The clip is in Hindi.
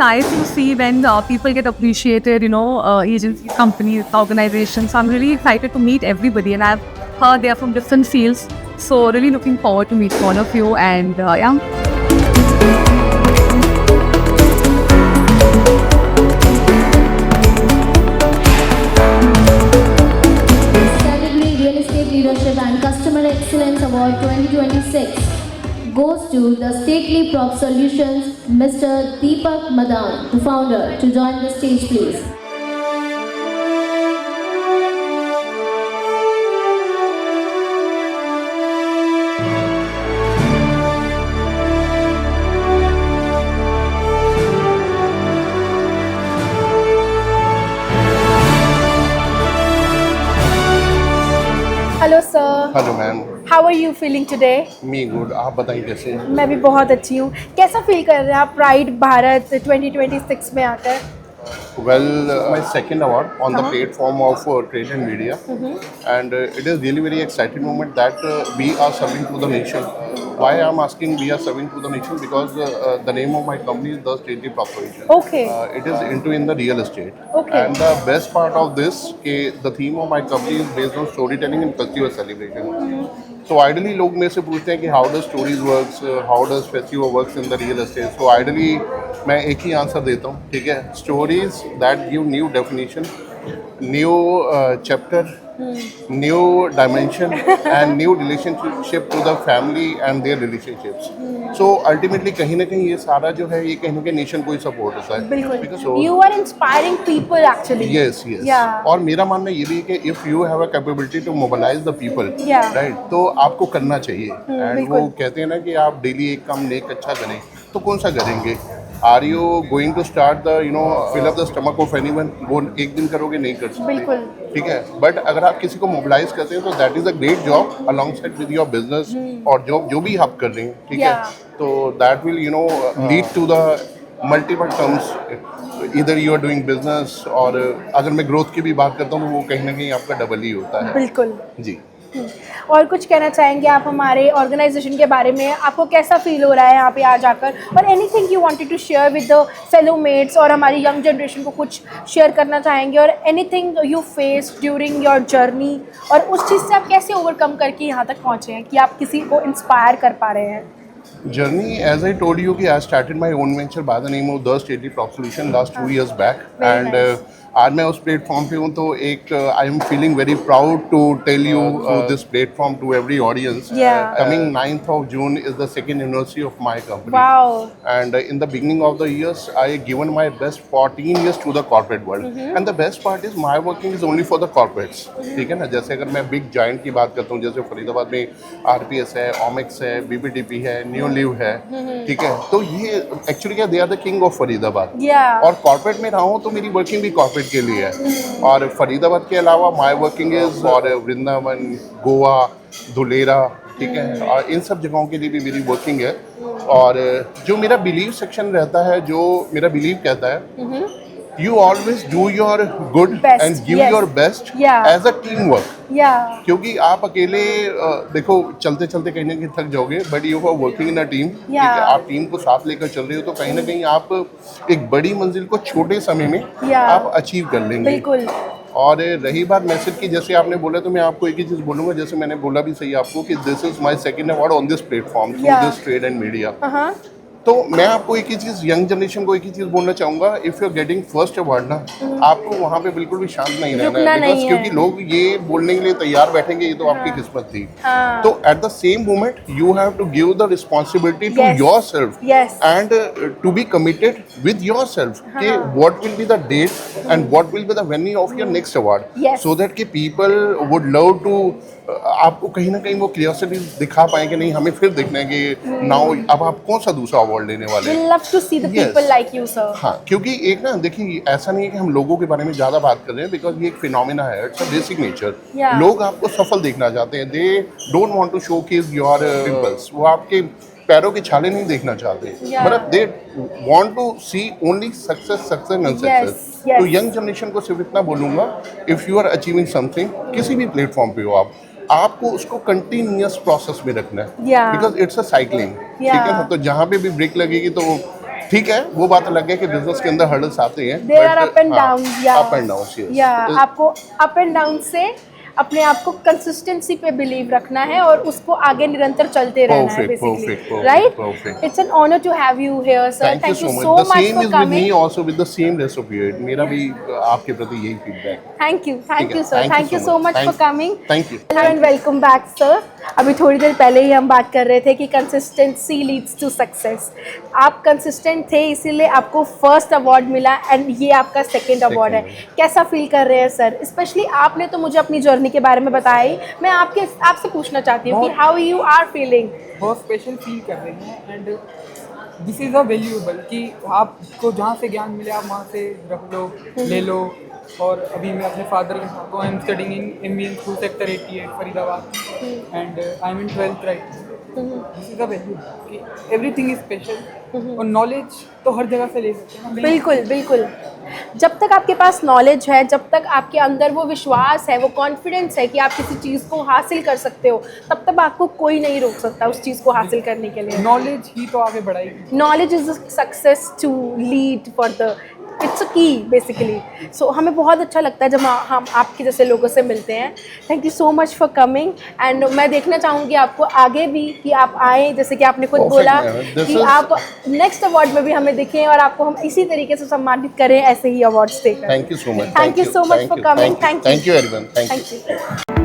nice to see when people get appreciated, agencies, companies, organizations. So I'm really excited to meet everybody, and I've heard they're from different fields. So really looking forward to meet all of you, and yeah. Category Real Estate Leadership and Customer Excellence Award 2026 goes to the Stately Prop Solutions, Mr. Deepak Madan, the founder, to join the stage, please. Hello sir, hello ma'am, how are you feeling today? Me good. आप बताइए कैसे? मैं भी बहुत अच्छी हूँ। कैसा फील कर रहे हैं आप प्राइड भारत 2026 में आकर? Well, my second award on the platform of Trade and Media, and it is really very exciting moment that we are serving to the nation. Why I am asking we are serving to the nation? Because the name of my company is the Stately Prop Solutions. Okay. It is into in the real estate. Okay. And the best part of this, the theme of my company is based on storytelling and festival celebration. So ideally लोग मेरे से पूछते हैं कि how does stories works, how does festival works in the real estate. So ideally मैं एक ही आंसर देता हूँ, ठीक है? Stories that give new definition, new chapter, new dimension and new relationship to the family and their relationships. So ultimately कहीं ना कहीं ये सारा जो है ये कहीं ना कहीं नेशन को ही सपोर्ट होता है. बिल्कुल। So, You are inspiring people actually. yes. Yeah. और मेरा मानना ये भी है कि if you have a capability to mobilize the people, Yeah. right, तो आपको करना चाहिए. And बिल्कुल। वो कहते हैं ना कि आप डेली एक काम नेक अच्छा करें, तो कौन सा करेंगे? Are you going to start the fill up the stomach of anyone? वो एक दिन करोगे नहीं कर सकते. बिल्कुल। ठीक है, बट अगर आप किसी को मोबिलाइज करते हैं तो that is a great job alongside with your business और जॉब जो भी आप कर रहे हैं, ठीक है, तो that will lead to the multiple terms. इधर यू आर डूइंग बिजनेस और अगर मैं ग्रोथ की भी बात करता हूँ तो वो कहीं ना कहीं आपका डबल ही होता है. बिल्कुल जी. और कुछ कहना चाहेंगे आप हमारे ऑर्गेनाइजेशन के बारे में? आपको कैसा फील हो रहा है यहाँ पे आ जाकर? और anything you wanted to share with the fellow mates और हमारी यंग जनरेशन को कुछ शेयर करना चाहेंगे? और anything you face during your journey और उस चीज़ से आप कैसे ओवरकम करके यहाँ तक पहुँचे हैं कि आप किसी को इंस्पायर कर पा रहे हैं? Journey, as I told you, I started my own venture by the name of The Stately Prop Solution last 2 years back. Very And nice. आज मैं उस प्लेटफॉर्म पे हूँ तो एक I am feeling very proud to tell you this platform to every audience. Yeah. Coming 9th of June is the second anniversary of my company. Wow. And in the beginning of the years, I given my best 14 years to the corporate world. And the best part is my working is only for the corporates. ठीक है ना? जैसे अगर मैं बिग जाइंट की बात करता हूँ, जैसे फरीदाबाद में RPS है, ओमिक्स है, BPTP है, न्यू लिव है, ठीक है, तो ये एक्चुअली क्या, they are the king of Faridabad. Yeah. और कॉर्पोरेट में रहा हूँ तो मेरी वर्किंग भी कॉर्पोरेट के लिए है. और फरीदाबाद के अलावा माय वर्किंग इज और वृंदावन, गोवा, धुलेरा, ठीक है, और इन सब जगहों के लिए भी मेरी वर्किंग है. और जो मेरा बिलीव सेक्शन रहता है, जो मेरा बिलीव कहता है, you always do your good Best, and give yes. Your best Yeah. As a team work. Yeah. क्योंकि आप अकेले देखो चलते चलते कहीं ना कहीं थक जाओगे, but you are working in a team. ठीक है, आप टीम को साथ लेकर चल रहे हो तो कहीं ना कहीं आप एक बड़ी मंजिल को छोटे समय में आप अचीव कर लेंगे. बिल्कुल. और रही बात मैसेज की, जैसे आपने बोला, तो मैं आपको एक ही चीज़ बोलूँगा, जैसे मैंने बोला भी सही आपको, कि this is my second award on this platform through Yeah. This trade and media. हाँ. तो मैं आपको एक ही चीज़, यंग जनरेशन को एक ही चीज़ बोलना चाहूँगा, if you are getting first award ना, आपको वहाँ पे बिल्कुल भी शांत नहीं रहना रुकना है. नहीं बिकॉज है. क्योंकि लोग ये बोलने के लिए तैयार बैठेंगे, ये तो आपकी किस्मत थी. हाँ. तो at the same moment you have to give the responsibility to Yes. Yourself Yes. And to be committed with yourself कि what will be the date and what will be the venue of your next award, Yes. So that कि पीपल वुड लव टू आपको कहीं ना कहीं वो क्यूरियोसिटी दिखा पाए कि नहीं, हमें फिर देखना है कि नाउ अब आप कौन सा दूसरा अवार्ड लेने वाले We हैं. love to see the Yes. people like you, sir. हाँ, क्योंकि एक ना देखिए, ऐसा नहीं है कि हम लोगों के बारे में ज़्यादा बात कर रहे हैं, बिकॉज ये एक फिनोमिना है, it's a basic nature. Yeah. लोग आपको सफल देखना चाहते हैं, they don't want to showcase your pimples. वो आपके पैरों के छाले नहीं देखना चाहते, Yeah. मतलब they want to see only success and success. yes. तो यंग जनरेशन को सिर्फ इतना बोलूँगा, if you are achieving something, किसी भी प्लेटफॉर्म पे हो आपको उसको कंटिन्यूअस प्रोसेस में रखना है. Yeah. Because it's a cycling. ठीक है ना? तो जहाँ पे भी ब्रेक लगेगी तो ठीक है, वो बात अलग है कि बिजनेस के अंदर हर्डल्स आते हैं। There are up and down, या अप एंड डाउन, या आपको अप एंड डाउन से अपने आप को कंसिस्टेंसी पे बिलीव रखना है और उसको आगे निरंतर चलते रहना है, basically, right? It's an honour to have you here sir, thank you so much. The same is with me also, with the same rest of period. मेरा भी आपके प्रति यही feedback. Thank you sir, Thank thank you you so so much. Much for coming. Thank you. And welcome back sir. अभी थोड़ी देर पहले ही हम बात कर रहे थे कि कंसिस्टेंसी लीड्स टू सक्सेस। आप कंसिस्टेंट थे, इसीलिए आपको फर्स्ट अवार्ड मिला एंड ये आपका सेकंड अवार्ड है। कैसा फील कर रहे हैं सर? स्पेशली आपने तो मुझे अपनी जर्नी के बारे में बताया ही, मैं आपसे पूछना चाहती हूँ कि हाउ यू आर फीलिंग? बहुत स्पेशल फील कर रहे हैं and this is a valuable कि आपको जहाँ से ज्ञान मिले आप वहाँ से रख लो, ले लो। और अभी मैं अपने फादर के साथ I am studying in MBA through sector 88 Faridabad and I am in 12th right. This is a value कि एवरीथिंग इज स्पेशल और नॉलेज तो हर जगह से ले सकते हैं ना। बिल्कुल बिल्कुल, जब तक आपके पास नॉलेज है, जब तक आपके अंदर वो विश्वास है, वो कॉन्फिडेंस है कि आप किसी चीज़ को हासिल कर सकते हो, तब तक आपको कोई नहीं रोक सकता उस चीज़ को हासिल करने के लिए। नॉलेज ही तो आगे बढ़ाएगी। Knowledge is success to lead for the, it's a key basically. सो हमें बहुत अच्छा लगता है जब हम आपके जैसे लोगों से मिलते हैं। Thank you so much for coming and मैं देखना चाहूँगी आपको आगे भी कि आप आएँ, जैसे कि आपने खुद बोला कि आप नेक्स्ट अवार्ड में भी हमें दिखें और आपको हम इसी तरीके से सम्मानित करें, ऐसे ही अवार्ड्स देकर। Thank you so much. Thank you so much for coming. Thank you everyone. Thank you. Thank you.